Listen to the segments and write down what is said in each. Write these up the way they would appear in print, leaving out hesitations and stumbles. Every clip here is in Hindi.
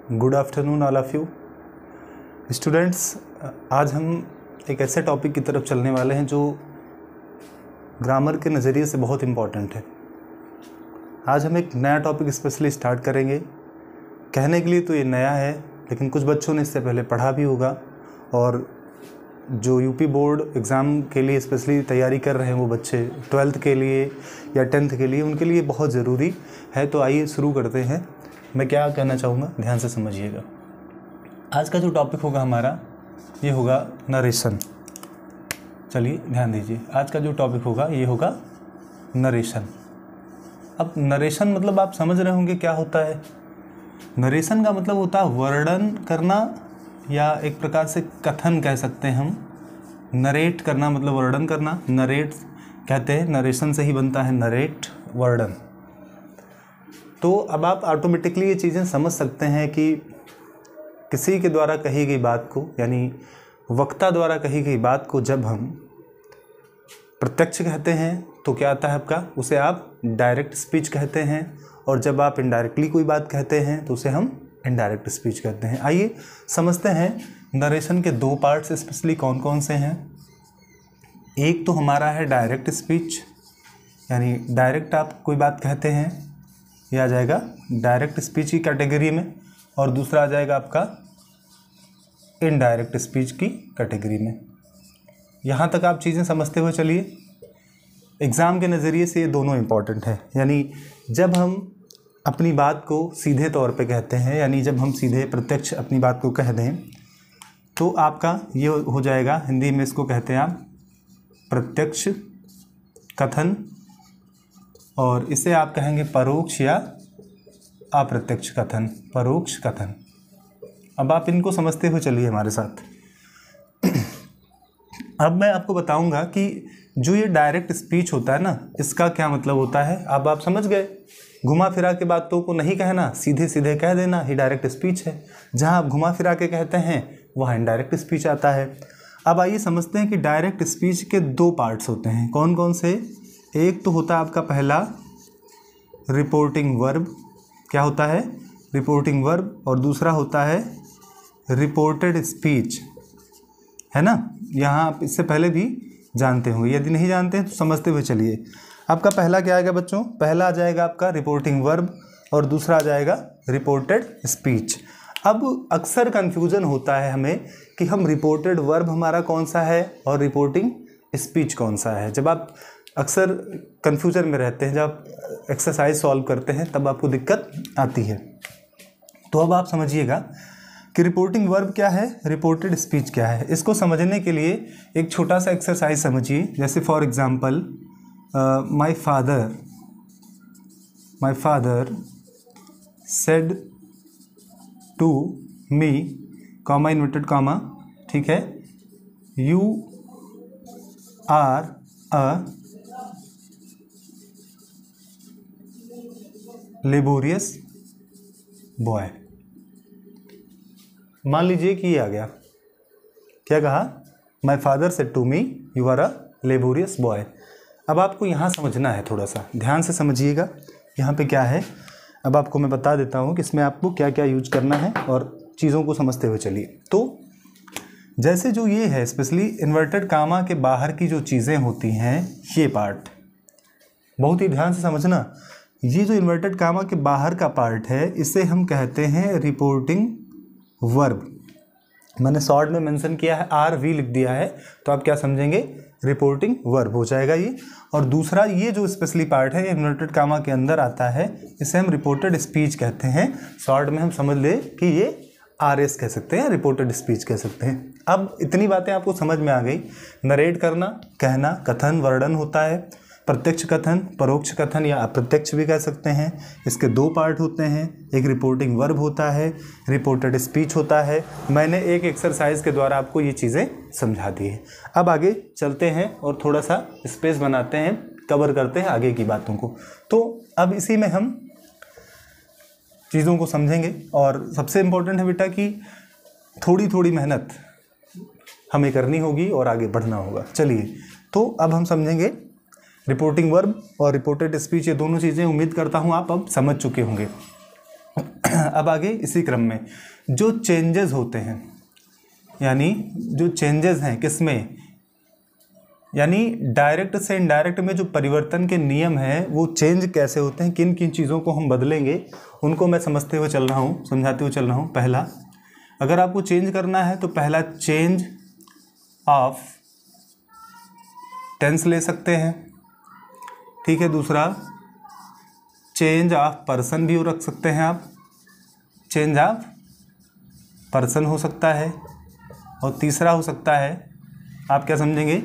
Good afternoon all of you students. आज हम एक ऐसे टॉपिक की तरफ चलने वाले हैं जो ग्रामर के नज़रिए से बहुत इम्पॉर्टेंट है। आज हम एक नया टॉपिक स्पेशली स्टार्ट करेंगे। कहने के लिए तो ये नया है, लेकिन कुछ बच्चों ने इससे पहले पढ़ा भी होगा, और जो यूपी बोर्ड एग्ज़ाम के लिए स्पेशली तैयारी कर रहे हैं वो बच्चे 12th के लिए या 10th के लिए, उनके लिए बहुत ज़रूरी है। तो आइए शुरू करते हैं। मैं क्या कहना चाहूँगा, ध्यान से समझिएगा। आज का जो टॉपिक होगा हमारा, ये होगा नरेशन। चलिए ध्यान दीजिए, आज का जो टॉपिक होगा ये होगा नरेशन। अब नरेशन मतलब आप समझ रहे होंगे क्या होता है। नरेशन का मतलब होता है वर्णन करना, या एक प्रकार से कथन कह सकते हैं हम। नरेट करना मतलब वर्णन करना, नरेट कहते हैं, नरेशन से ही बनता है नरेट, वर्णन। तो अब आप ऑटोमेटिकली ये चीज़ें समझ सकते हैं कि किसी के द्वारा कही गई बात को, यानी वक्ता द्वारा कही गई बात को जब हम प्रत्यक्ष कहते हैं तो क्या आता है आपका, उसे आप डायरेक्ट स्पीच कहते हैं। और जब आप इनडायरेक्टली कोई बात कहते हैं तो उसे हम इनडायरेक्ट स्पीच कहते हैं। आइए समझते हैं नरेशन के दो पार्ट्स स्पेशली कौन कौन से हैं। एक तो हमारा है डायरेक्ट स्पीच, यानी डायरेक्ट आप कोई बात कहते हैं, यह आ जाएगा डायरेक्ट स्पीच की कैटेगरी में। और दूसरा आ जाएगा आपका इनडायरेक्ट स्पीच की कैटेगरी में। यहाँ तक आप चीज़ें समझते हुए चलिए। एग्ज़ाम के नज़रिए से ये दोनों इम्पॉर्टेंट है। यानी जब हम अपनी बात को सीधे तौर पे कहते हैं, यानी जब हम सीधे प्रत्यक्ष अपनी बात को कह दें, तो आपका ये हो जाएगा, हिंदी में इसको कहते हैं आप प्रत्यक्ष कथन, और इसे आप कहेंगे परोक्ष या अप्रत्यक्ष कथन, परोक्ष कथन। अब आप इनको समझते हुए चलिए हमारे साथ। अब मैं आपको बताऊंगा कि जो ये डायरेक्ट स्पीच होता है ना, इसका क्या मतलब होता है। अब आप समझ गए, घुमा फिरा के बातों को नहीं कहना, सीधे सीधे कह देना ही डायरेक्ट स्पीच है। जहां आप घुमा फिरा के कहते हैं वहाँ इनडायरेक्ट स्पीच आता है। अब आइए समझते हैं कि डायरेक्ट स्पीच के दो पार्ट्स होते हैं। कौन कौन से। एक तो होता है आपका पहला रिपोर्टिंग वर्ब। क्या होता है, रिपोर्टिंग वर्ब। और दूसरा होता है रिपोर्टेड स्पीच, है ना। यहाँ आप इससे पहले भी जानते होंगे, यदि नहीं जानते हैं तो समझते हुए चलिए। आपका पहला क्या आएगा बच्चों, पहला आ जाएगा आपका रिपोर्टिंग वर्ब, और दूसरा आ जाएगा रिपोर्टेड स्पीच। अब अक्सर कन्फ्यूज़न होता है हमें कि हम रिपोर्टेड वर्ब हमारा कौन सा है और रिपोर्टिंग स्पीच कौन सा है। जब आप अक्सर कन्फ्यूजन में रहते हैं, जब आप एक्सरसाइज सॉल्व करते हैं, तब आपको दिक्कत आती है। तो अब आप समझिएगा कि रिपोर्टिंग वर्ब क्या है, रिपोर्टेड स्पीच क्या है। इसको समझने के लिए एक छोटा सा एक्सरसाइज समझिए। जैसे for example, my father said to me, comma inverted comma, ठीक है, you are a laborious boy. मान लीजिए कि ये आ गया, क्या कहा, my father said to me you are a laborious boy. अब आपको यहाँ समझना है, थोड़ा सा ध्यान से समझिएगा यहाँ पे क्या है। अब आपको मैं बता देता हूँ कि इसमें आपको क्या क्या यूज करना है, और चीज़ों को समझते हुए चलिए। तो जैसे जो ये है, स्पेशली इन्वर्टेड कामा के बाहर की जो चीज़ें होती हैं, ये पार्ट बहुत ही ध्यान से समझना। ये जो इन्वर्टेड कामा के बाहर का पार्ट है, इसे हम कहते हैं रिपोर्टिंग वर्ब। मैंने शॉर्ट में मेंशन किया है, RV लिख दिया है, तो आप क्या समझेंगे, रिपोर्टिंग वर्ब हो जाएगा ये। और दूसरा ये जो स्पेशली पार्ट है, ये इन्वर्टेड कामा के अंदर आता है, इसे हम रिपोर्टेड स्पीच कहते हैं। शॉर्ट में हम समझ ले कि ये RS कह सकते हैं, रिपोर्टेड स्पीच कह सकते हैं। अब इतनी बातें आपको समझ में आ गई। नरेट करना, कहना, कथन, वर्णन होता है। प्रत्यक्ष कथन, परोक्ष कथन या अप्रत्यक्ष भी कह सकते हैं। इसके दो पार्ट होते हैं, एक रिपोर्टिंग वर्ब होता है, रिपोर्टेड स्पीच होता है। मैंने एक एक्सरसाइज के द्वारा आपको ये चीज़ें समझा दी है। अब आगे चलते हैं और थोड़ा सा स्पेस बनाते हैं, कवर करते हैं आगे की बातों को। तो अब इसी में हम चीज़ों को समझेंगे, और सबसे इम्पोर्टेंट है बेटा कि थोड़ी थोड़ी मेहनत हमें करनी होगी और आगे बढ़ना होगा। चलिए, तो अब हम समझेंगे रिपोर्टिंग वर्ब और रिपोर्टेड स्पीच, ये दोनों चीज़ें उम्मीद करता हूँ आप अब समझ चुके होंगे। अब आगे इसी क्रम में जो चेंजेस होते हैं, यानी जो चेंजेस हैं किसमें, यानी डायरेक्ट से इनडायरेक्ट में जो परिवर्तन के नियम हैं वो चेंज कैसे होते हैं, किन किन चीज़ों को हम बदलेंगे, उनको मैं समझते हुए चल रहा हूँ, समझाते हुए चल रहा हूँ। पहला, अगर आपको चेंज करना है तो पहला चेंज ऑफ टेंस ले सकते हैं, ठीक है। दूसरा चेंज ऑफ पर्सन भी रख सकते हैं आप, चेंज ऑफ पर्सन हो सकता है। और तीसरा हो सकता है, आप क्या समझेंगे,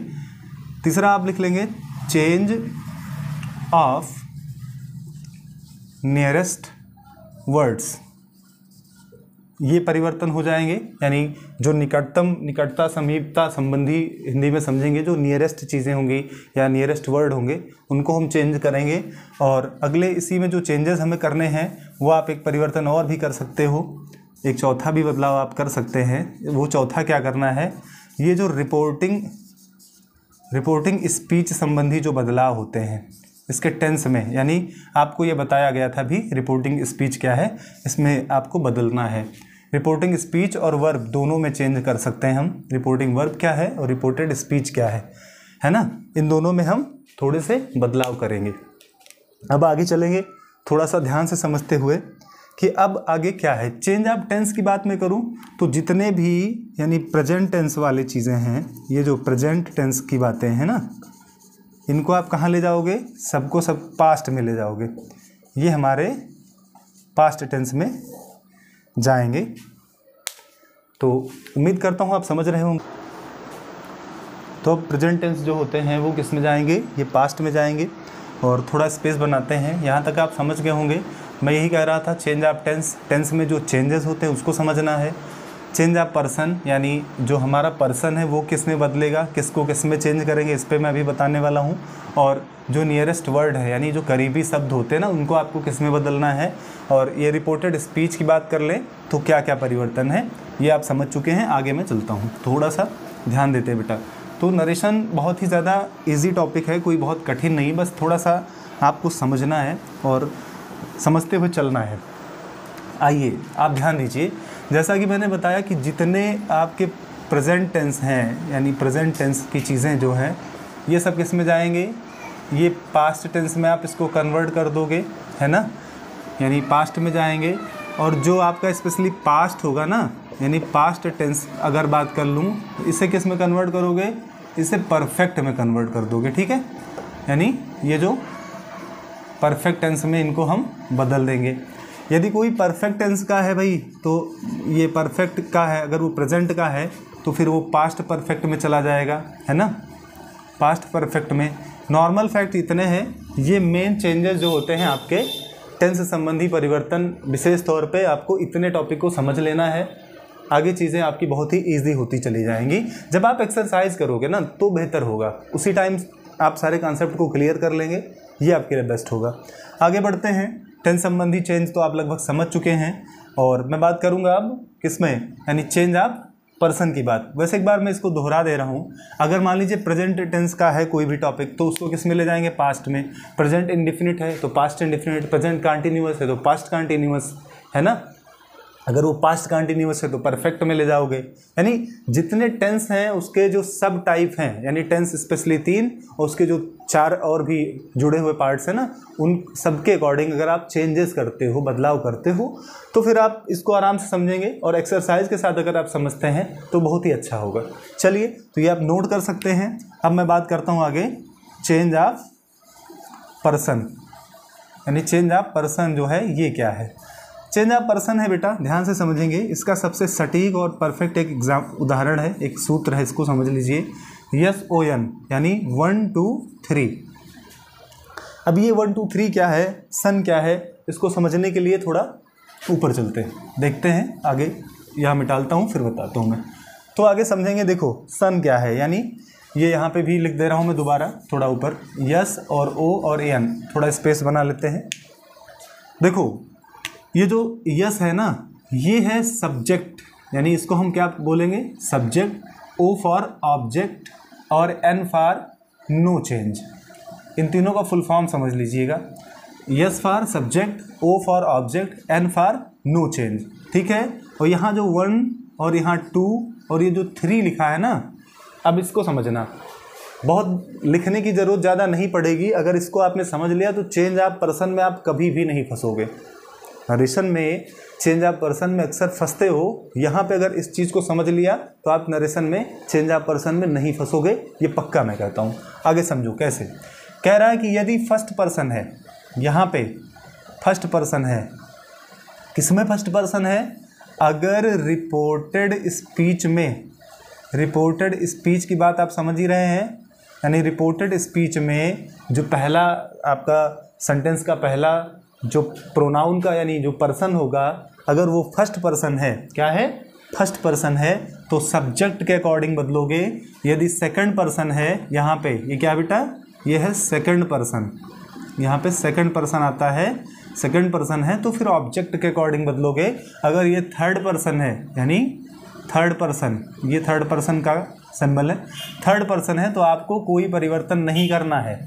तीसरा आप लिख लेंगे चेंज ऑफ नियरेस्ट वर्ड्स। ये परिवर्तन हो जाएंगे, यानी जो निकटता समीपता संबंधी हिंदी में समझेंगे, जो नियरेस्ट चीज़ें होंगी या नियरेस्ट वर्ड होंगे उनको हम चेंज करेंगे। और अगले इसी में जो चेंजेस हमें करने हैं वो आप एक परिवर्तन और भी कर सकते हो, एक चौथा भी बदलाव आप कर सकते हैं। वो चौथा क्या करना है, ये जो रिपोर्टिंग स्पीच संबंधी जो बदलाव होते हैं इसके टेंस में, यानी आपको ये बताया गया था भी रिपोर्टिंग स्पीच क्या है, इसमें आपको बदलना है। रिपोर्टिंग स्पीच और वर्ब दोनों में चेंज कर सकते हैं हम, रिपोर्टिंग वर्ब क्या है और रिपोर्टेड स्पीच क्या है ना, इन दोनों में हम थोड़े से बदलाव करेंगे। अब आगे चलेंगे थोड़ा सा ध्यान से समझते हुए कि अब आगे क्या है। चेंज ऑफ टेंस की बात मैं करूं तो जितने भी यानी प्रेजेंट टेंस वाले चीज़ें हैं, ये जो प्रेजेंट टेंस की बातें हैं ना, इनको आप कहाँ ले जाओगे, सबको सब पास्ट में ले जाओगे। ये हमारे पास्ट टेंस में जाएंगे। तो उम्मीद करता हूँ आप समझ रहे होंगे। तो प्रेजेंट टेंस जो होते हैं वो किस में जाएंगे, ये पास्ट में जाएंगे। और थोड़ा स्पेस बनाते हैं, यहाँ तक आप समझ गए होंगे। मैं यही कह रहा था, चेंज ऑफ टेंस में जो चेंजेस होते हैं उसको समझना है। चेंज ऑफ पर्सन, यानी जो हमारा पर्सन है वो किस में बदलेगा, किसको किस में चेंज करेंगे, इस पर मैं अभी बताने वाला हूँ। और जो नियरेस्ट वर्ड है, यानी जो करीबी शब्द होते हैं ना, उनको आपको किस में बदलना है। और ये रिपोर्टेड स्पीच की बात कर लें तो क्या क्या परिवर्तन है ये आप समझ चुके हैं। आगे मैं चलता हूँ, थोड़ा सा ध्यान देते हैं बेटा। तो नरेशन बहुत ही ज़्यादा ईजी टॉपिक है, कोई बहुत कठिन नहीं, बस थोड़ा सा आपको समझना है और समझते हुए चलना है। आइए आप ध्यान दीजिए, जैसा कि मैंने बताया कि जितने आपके प्रेजेंट टेंस हैं, यानी प्रेजेंट टेंस की चीज़ें जो हैं, ये सब किस में जाएंगे, ये पास्ट टेंस में आप इसको कन्वर्ट कर दोगे, है ना, यानी पास्ट में जाएंगे। और जो आपका स्पेशली पास्ट होगा ना, यानी पास्ट टेंस अगर बात कर लूँ, इसे किस में कन्वर्ट करोगे, इसे परफेक्ट में कन्वर्ट कर दोगे, ठीक है। यानी ये जो परफेक्ट टेंस में इनको हम बदल देंगे। यदि कोई परफेक्ट टेंस का है भाई, तो ये परफेक्ट का है, अगर वो प्रेजेंट का है तो फिर वो पास्ट परफेक्ट में चला जाएगा, है ना, पास्ट परफेक्ट में। नॉर्मल फैक्ट इतने हैं, ये मेन चेंजेस जो होते हैं आपके टेंस संबंधी परिवर्तन, विशेष तौर पे आपको इतने टॉपिक को समझ लेना है। आगे चीज़ें आपकी बहुत ही ईजी होती चली जाएंगी। जब आप एक्सरसाइज करोगे ना तो बेहतर होगा, उसी टाइम आप सारे कॉन्सेप्ट को क्लियर कर लेंगे, ये आपके लिए बेस्ट होगा। आगे बढ़ते हैं। टेंस संबंधी चेंज तो आप लगभग समझ चुके हैं और मैं बात करूंगा अब किसमें, यानी चेंज ऑफ पर्सन की बात। वैसे एक बार मैं इसको दोहरा दे रहा हूँ। अगर मान लीजिए प्रेजेंट टेंस का है कोई भी टॉपिक, तो उसको किस में ले जाएंगे, पास्ट में। प्रेजेंट इंडिफिनिट है तो पास्ट इंडिफिनिट, प्रेजेंट कंटिन्यूअस है तो पास्ट कंटिन्यूअस, है ना। अगर वो पास्ट कंटिन्यूअस है तो परफेक्ट में ले जाओगे। यानी जितने टेंस हैं उसके जो सब टाइप हैं, यानी टेंस स्पेशली 3 और उसके जो 4 और भी जुड़े हुए पार्ट्स हैं ना, उन सबके अकॉर्डिंग अगर आप चेंजेस करते हो, बदलाव करते हो, तो फिर आप इसको आराम से समझेंगे। और एक्सरसाइज के साथ अगर आप समझते हैं तो बहुत ही अच्छा होगा। चलिए, तो ये आप नोट कर सकते हैं। अब मैं बात करता हूँ आगे चेंज ऑफ पर्सन, यानी चेंज ऑफ पर्सन जो है ये क्या है। चेंज ऑफ पर्सन है बेटा, ध्यान से समझेंगे। इसका सबसे सटीक और परफेक्ट एक उदाहरण है, एक सूत्र है, इसको समझ लीजिए। SON यानी 1 2 3। अब ये 1 2 3 क्या है, सन क्या है, इसको समझने के लिए थोड़ा ऊपर चलते हैं, देखते हैं। आगे यहाँ मिटालता हूँ फिर बताता हूँ मैं, तो आगे समझेंगे। देखो सन क्या है, यानी ये यहाँ पे भी लिख दे रहा हूँ मैं दोबारा, थोड़ा ऊपर। यस और O और AN, थोड़ा स्पेस बना लेते हैं। देखो ये जो यस है ना, ये है सब्जेक्ट, यानी इसको हम क्या बोलेंगे, सब्जेक्ट। O फॉर ऑब्जेक्ट और N फॉर नो चेंज। इन तीनों का फुल फॉर्म समझ लीजिएगा। S for subject, O for object, N for no change, ठीक है। और यहाँ जो 1 और यहाँ 2 और ये जो 3 लिखा है ना, अब इसको समझना, बहुत लिखने की ज़रूरत ज़्यादा नहीं पड़ेगी। अगर इसको आपने समझ लिया तो चेंज ऑफ पर्सन में आप कभी भी नहीं फंसोगे। नरेशन में चेंज ऑफ पर्सन में अक्सर फंसते हो, यहाँ पे अगर इस चीज़ को समझ लिया तो आप नरेशन में चेंज ऑफ पर्सन में नहीं फंसोगे, ये पक्का मैं कहता हूँ। आगे समझो कैसे। कह रहा है कि यदि फर्स्ट पर्सन है, यहाँ पे फर्स्ट पर्सन है, किसमें फर्स्ट पर्सन है, अगर रिपोर्टेड स्पीच में, रिपोर्टेड स्पीच की बात आप समझ ही रहे हैं, यानी रिपोर्टेड स्पीच में जो पहला आपका सेंटेंस का पहला जो प्रोनाउन का यानी जो पर्सन होगा, अगर वो फर्स्ट पर्सन है, क्या है, फर्स्ट पर्सन है, तो सब्जेक्ट के अकॉर्डिंग बदलोगे। यदि सेकंड पर्सन है, यहाँ पे ये क्या बेटा, ये है सेकंड पर्सन, यहाँ पे सेकंड पर्सन आता है, सेकंड पर्सन है तो फिर ऑब्जेक्ट के अकॉर्डिंग बदलोगे। अगर ये थर्ड पर्सन है, यानी थर्ड पर्सन, ये थर्ड पर्सन का सिंबल है, थर्ड पर्सन है तो आपको कोई परिवर्तन नहीं करना है।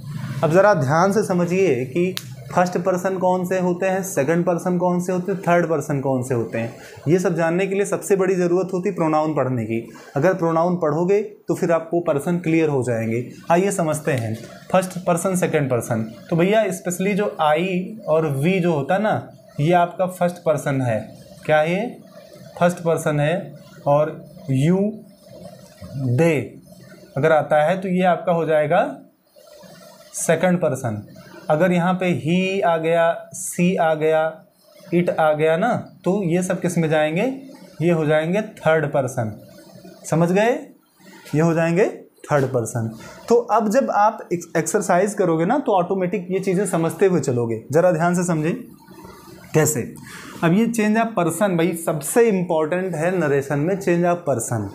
अब ज़रा ध्यान से समझिए कि फर्स्ट पर्सन कौन से होते हैं, सेकंड पर्सन कौन से होते हैं, थर्ड पर्सन कौन से होते हैं। ये सब जानने के लिए सबसे बड़ी ज़रूरत होती है प्रोनाउन पढ़ने की। अगर प्रोनाउन पढ़ोगे तो फिर आपको पर्सन क्लियर हो जाएंगे। आइए समझते हैं फर्स्ट पर्सन सेकंड पर्सन। तो भैया स्पेशली जो आई और वी जो होता है ना, ये आपका फर्स्ट पर्सन है, क्या ये फर्स्ट पर्सन है। और यू दे अगर आता है तो ये आपका हो जाएगा सेकंड पर्सन। अगर यहाँ पे ही आ गया, सी आ गया, इट आ गया ना, तो ये सब किस में जाएंगे, ये हो जाएंगे थर्ड पर्सन। समझ गए, ये हो जाएंगे थर्ड पर्सन। तो अब जब आप एक्सरसाइज करोगे ना तो ऑटोमेटिक ये चीज़ें समझते हुए चलोगे। ज़रा ध्यान से समझें कैसे। अब ये चेंज ऑफ पर्सन भाई सबसे इम्पॉर्टेंट है नरेशन में, चेंज ऑफ पर्सन।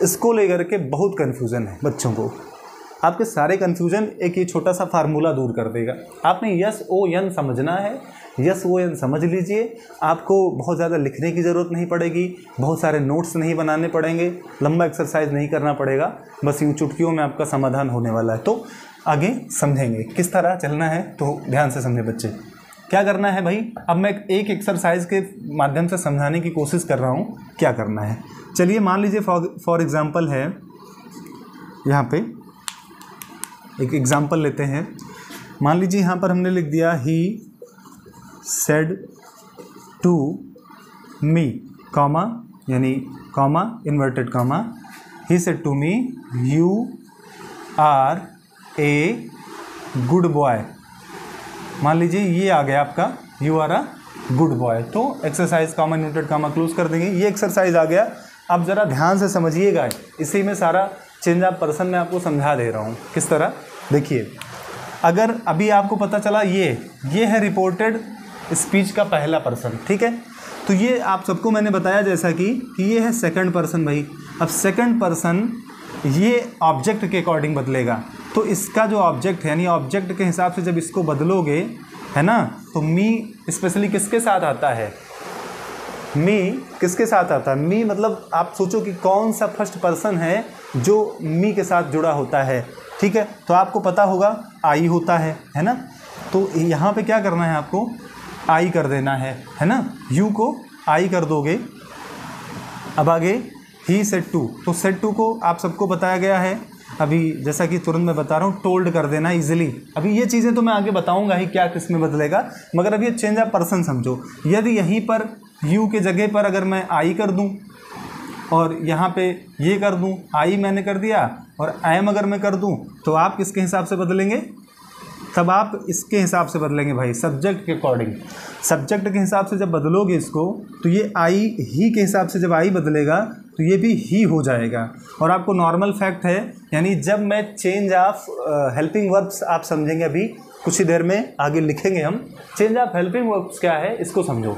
इसको लेकर के बहुत कन्फ्यूज़न है बच्चों को। आपके सारे कन्फ्यूजन एक ये छोटा सा फार्मूला दूर कर देगा। आपने यस ओ एन समझना है, यस ओ एन समझ लीजिए। आपको बहुत ज़्यादा लिखने की ज़रूरत नहीं पड़ेगी, बहुत सारे नोट्स नहीं बनाने पड़ेंगे, लंबा एक्सरसाइज नहीं करना पड़ेगा, बस यूँ चुटकियों में आपका समाधान होने वाला है। तो आगे समझेंगे किस तरह चलना है, तो ध्यान से समझे बच्चे। क्या करना है भाई, अब मैं एक एक्सरसाइज के माध्यम से समझाने की कोशिश कर रहा हूँ क्या करना है। चलिए मान लीजिए फॉर एग्ज़ाम्पल है, यहाँ पे एक एग्जाम्पल लेते हैं। मान लीजिए यहाँ पर हमने लिख दिया he said to me, comma यानी comma inverted comma, he said to me you are a good boy. मान लीजिए ये आ गया आपका you are a good boy. तो exercise comma inverted comma close कर देंगे, ये एक्सरसाइज आ गया। अब ज़रा ध्यान से समझिएगा, इसी में सारा चेंज ऑफ पर्सन में आपको समझा दे रहा हूँ किस तरह। देखिए अगर अभी आपको पता चला ये है रिपोर्टेड स्पीच का पहला पर्सन, ठीक है। तो ये आप सबको मैंने बताया जैसा कि ये है सेकंड पर्सन भाई। अब सेकंड पर्सन ये ऑब्जेक्ट के अकॉर्डिंग बदलेगा, तो इसका जो ऑब्जेक्ट है यानी ऑब्जेक्ट के हिसाब से जब इसको बदलोगे है ना, तो मी स्पेशली किसके साथ आता है, मी किसके साथ आता है, मी मतलब आप सोचो कि कौन सा फर्स्ट पर्सन है जो मी के साथ जुड़ा होता है, ठीक है। तो आपको पता होगा आई होता है ना। तो यहाँ पे क्या करना है, आपको आई कर देना है ना, यू को आई कर दोगे। अब आगे ही सेड टू, तो सेड टू को आप सबको बताया गया है अभी, जैसा कि तुरंत मैं बता रहा हूँ, टोल्ड कर देना इजीली। अभी ये चीज़ें तो मैं आगे बताऊँगा ही क्या किस में बदलेगा, मगर अब ये चेंज ऑफ पर्सन समझो। यदि यहीं पर यू के जगह पर अगर मैं आई कर दूँ और यहाँ पे ये कर दूँ, आई मैंने कर दिया और एम अगर मैं कर दूँ, तो आप किसके हिसाब से बदलेंगे, तब आप इसके हिसाब से बदलेंगे भाई, सब्जेक्ट के अकॉर्डिंग। सब्जेक्ट के हिसाब से जब बदलोगे इसको, तो ये आई ही के हिसाब से जब आई बदलेगा तो ये भी ही हो जाएगा। और आपको नॉर्मल फैक्ट है, यानी जब मैं चेंज ऑफ हेल्पिंग वर्ब्स आप समझेंगे, अभी कुछ ही देर में आगे लिखेंगे हम। चेंज ऑफ हेल्पिंग वर्ब्स क्या है इसको समझो।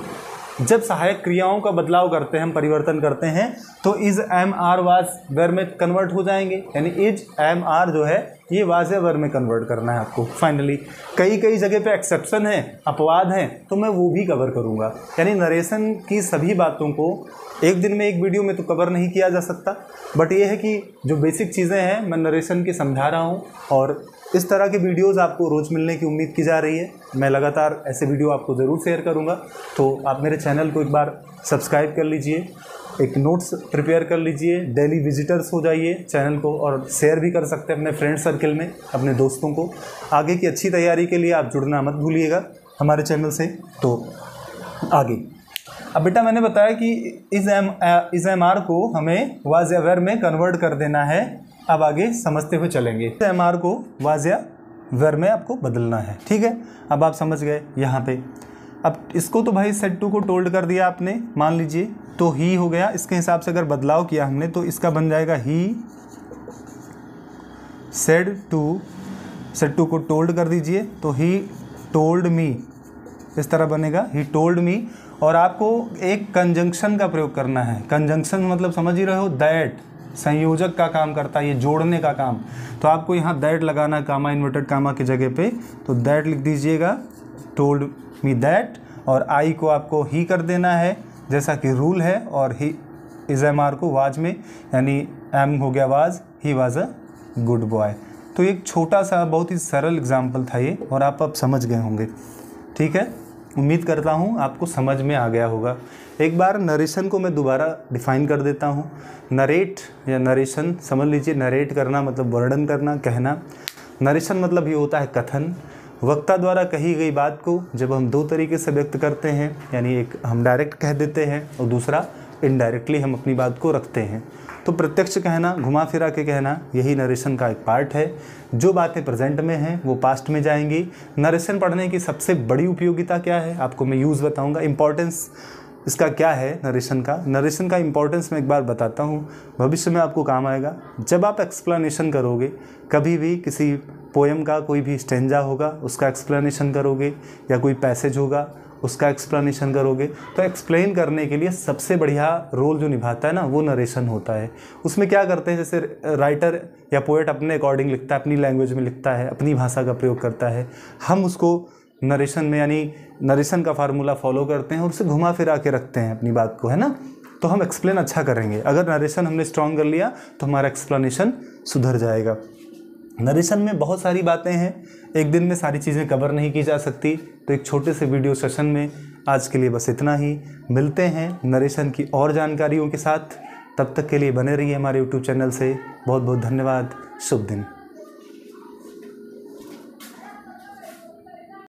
जब सहायक क्रियाओं का बदलाव करते हैं, हम परिवर्तन करते हैं, तो is am are was were में कन्वर्ट हो जाएंगे, यानी इज एम आर जो है ये वाज या वेर में कन्वर्ट करना है आपको। फाइनली कई जगह पे एक्सेप्शन है, अपवाद हैं, तो मैं वो भी कवर करूँगा। यानी नरेशन की सभी बातों को एक दिन में एक वीडियो में तो कवर नहीं किया जा सकता, बट ये है कि जो बेसिक चीज़ें हैं मैं नरेशन की समझा रहा हूँ और इस तरह के वीडियोस आपको रोज़ मिलने की उम्मीद की जा रही है। मैं लगातार ऐसे वीडियो आपको ज़रूर शेयर करूंगा, तो आप मेरे चैनल को एक बार सब्सक्राइब कर लीजिए, एक नोट्स प्रिपेयर कर लीजिए, डेली विजिटर्स हो जाइए चैनल को, और शेयर भी कर सकते हैं अपने फ्रेंड सर्कल में, अपने दोस्तों को। आगे की अच्छी तैयारी के लिए आप जुड़ना मत भूलिएगा हमारे चैनल से। तो आगे अब बेटा मैंने बताया कि इस एम आर को हमें वाज या वेर में कन्वर्ट कर देना है। अब आगे समझते हुए चलेंगे। इस एम आर को वाज या वेर में आपको बदलना है, ठीक है। अब आप समझ गए यहाँ पे। अब इसको तो भाई सेड टू को टोल्ड कर दिया आपने, मान लीजिए, तो ही हो गया। इसके हिसाब से अगर बदलाव किया हमने तो इसका बन जाएगा ही सेड टू को टोल्ड कर दीजिए तो ही टोल्ड मी, इस तरह बनेगा ही टोल्ड मी। और आपको एक कंजंक्शन का प्रयोग करना है। कंजंक्शन मतलब समझ ही रहे हो, दैट संयोजक का काम करता है, ये जोड़ने का काम। तो आपको यहाँ दैट लगाना, कामा इन्वर्टेड कामा की जगह पे, तो दैट लिख दीजिएगा, टोल्ड मी दैट, और आई को आपको ही कर देना है जैसा कि रूल है, और ही इस एम आर को वाज में, यानी एम हो गया was, he was a good boy. तो एक छोटा सा बहुत ही सरल एग्जाम्पल था ये, और आप अब समझ गए होंगे, ठीक है। उम्मीद करता हूँ आपको समझ में आ गया होगा। एक बार नरेशन को मैं दोबारा डिफाइन कर देता हूँ। नरेट या नरेशन समझ लीजिए, नरेट करना मतलब वर्णन करना, कहना। नरेशन मतलब ये होता है कथन। वक्ता द्वारा कही गई बात को जब हम दो तरीके से व्यक्त करते हैं, यानी एक हम डायरेक्ट कह देते हैं और दूसरा इनडायरेक्टली हम अपनी बात को रखते हैं। तो प्रत्यक्ष कहना, घुमा फिरा के कहना, यही नरेशन का एक पार्ट है। जो बातें प्रेजेंट में हैं वो पास्ट में जाएंगी। नरेशन पढ़ने की सबसे बड़ी उपयोगिता क्या है आपको मैं यूज़ बताऊंगा। इंपॉर्टेंस इसका क्या है नरेशन का। नरेशन का इंपॉर्टेंस मैं एक बार बताता हूँ, भविष्य में आपको काम आएगा। जब आप एक्सप्लेनेशन करोगे, कभी भी किसी पोएम का कोई भी स्टेंजा होगा उसका एक्सप्लेनेशन करोगे, या कोई पैसेज होगा उसका एक्सप्लेनेशन करोगे, तो एक्सप्लेन करने के लिए सबसे बढ़िया रोल जो निभाता है ना, वो नरेशन होता है। उसमें क्या करते हैं, जैसे राइटर या पोएट अपने अकॉर्डिंग लिखता है, अपनी लैंग्वेज में लिखता है, अपनी भाषा का प्रयोग करता है। हम उसको नरेशन में, यानी नरेशन का फार्मूला फॉलो करते हैं और उसे घुमा फिरा के रखते हैं अपनी बात को, है ना। तो हम एक्सप्लेन अच्छा करेंगे। अगर नरेशन हमने स्ट्रॉन्ग कर लिया तो हमारा एक्सप्लेनेशन सुधर जाएगा। नरेशन में बहुत सारी बातें हैं, एक दिन में सारी चीज़ें कवर नहीं की जा सकती, तो एक छोटे से वीडियो सेशन में आज के लिए बस इतना ही। मिलते हैं नरेशन की और जानकारियों के साथ, तब तक के लिए बने रहिए हमारे यूट्यूब चैनल से। बहुत बहुत धन्यवाद, शुभ दिन।